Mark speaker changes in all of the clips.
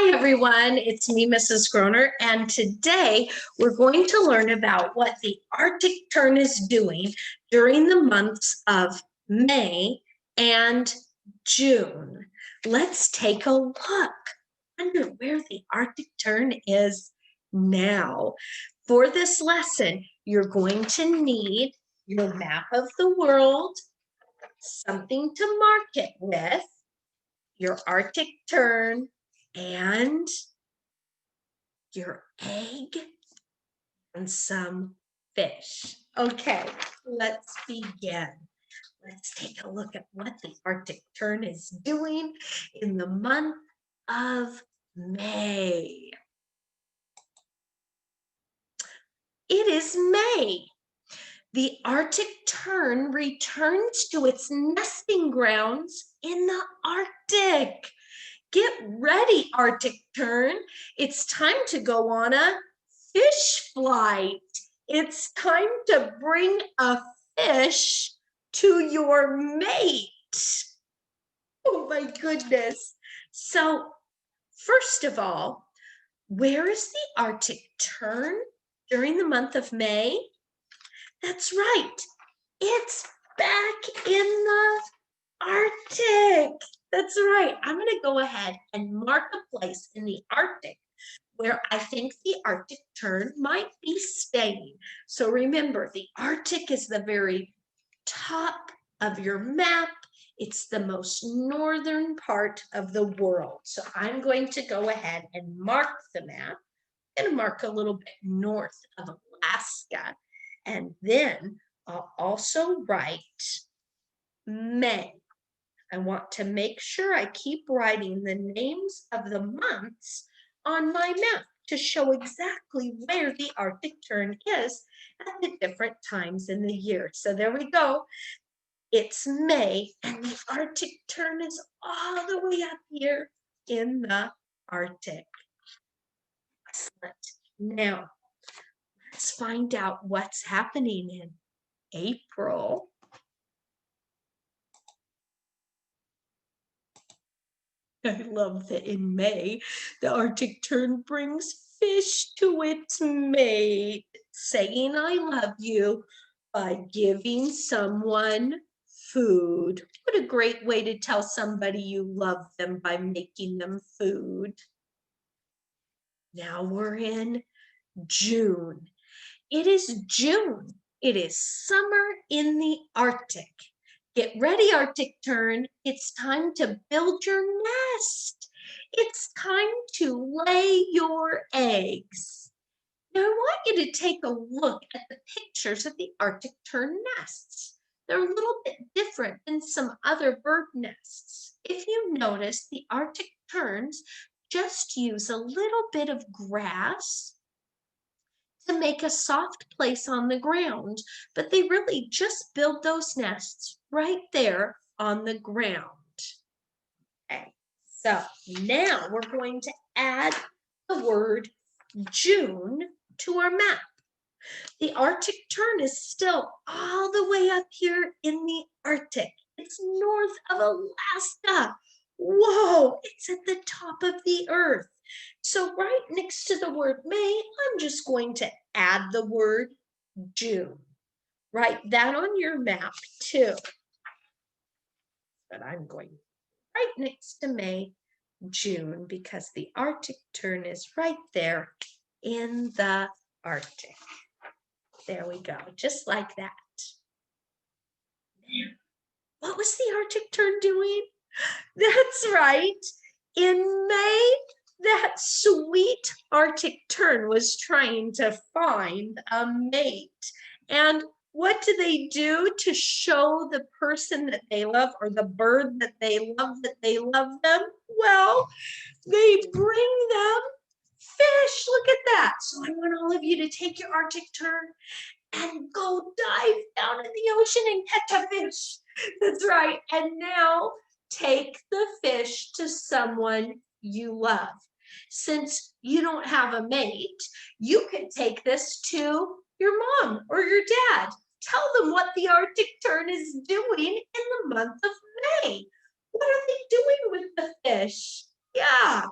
Speaker 1: Hi, everyone. It's me, Mrs. Groner, and today we're going to learn about what the Arctic tern is doing during the months of May and June. Let's take a look. I wonder where the Arctic tern is now. For this lesson, you're going to need your map of the world, something to mark it with, your Arctic tern, and your egg and some fish. Okay, let's begin. Let's take a look at what the Arctic tern is doing in the month of May. It is May. The Arctic tern returns to its nesting grounds in the Arctic. Get ready, Arctic tern. It's time to go on a fish flight. It's time to bring a fish to your mate. Oh my goodness. So, first of all, where is the Arctic tern during the month of May? That's right. It's back in the Arctic. That's right. I'm going to go ahead and mark a place in the Arctic where I think the Arctic tern might be staying. So remember, the Arctic is the very top of your map. It's the most northern part of the world. So I'm going to go ahead and mark the map. I'm going to mark a little bit north of Alaska. And then I'll also write May. I want to make sure I keep writing the names of the months on my map to show exactly where the Arctic tern is at the different times in the year. So there we go. It's May, and the Arctic tern is all the way up here in the Arctic. Excellent. Now, let's find out what's happening in April. I love that in May, the Arctic tern brings fish to its mate, saying I love you by giving someone food. What a great way to tell somebody you love them, by making them food. Now we're in June. It is June. It is summer in the Arctic. Get ready, Arctic tern. It's time to build your nest. It's time to lay your eggs. Now, I want you to take a look at the pictures of the Arctic tern nests. They're a little bit different than some other bird nests. If you notice, the Arctic terns just use a little bit of grass to make a soft place on the ground, but they really just build those nests right there on the ground. Okay, so now we're going to add the word June to our map. The Arctic tern is still all the way up here in the Arctic. It's north of Alaska. Whoa, it's at the top of the earth. So right next to the word May, I'm just going to add the word June. Write that on your map too. But I'm going right next to May, June, because the Arctic tern is right there in the Arctic. There we go, just like that. What was the Arctic tern doing? That's right. In May, that sweet Arctic tern was trying to find a mate. And what do they do to show the person that they love, or the bird that they love them? Well, they bring them fish. Look at that. So I want all of you to take your Arctic tern and go dive down in the ocean and catch a fish. That's right. And now take the fish to someone you love. Since you don't have a mate, you can take this to your mom or your dad. Tell them what the Arctic tern is doing in the month of May. What are they doing with the fish? Yeah.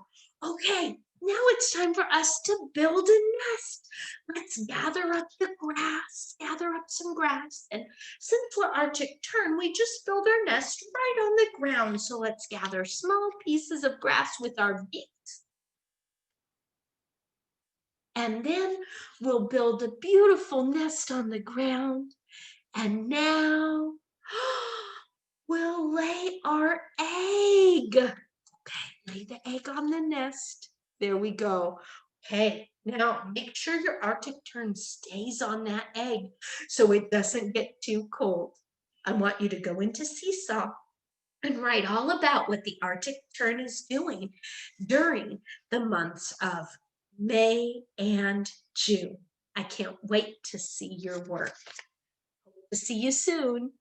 Speaker 1: Okay, now it's time for us to build a nest. Let's gather up some grass. And since we're Arctic Tern, we just build our nest right on the ground. So let's gather small pieces of grass with our beak. And then we'll build a beautiful nest on the ground. And now we'll lay our egg. Okay, lay the egg on the nest. There we go. Okay, now make sure your Arctic Tern stays on that egg so it doesn't get too cold. I want you to go into Seesaw and write all about what the Arctic Tern is doing during the months of May and June. I can't wait to see your work. Hope to see you soon.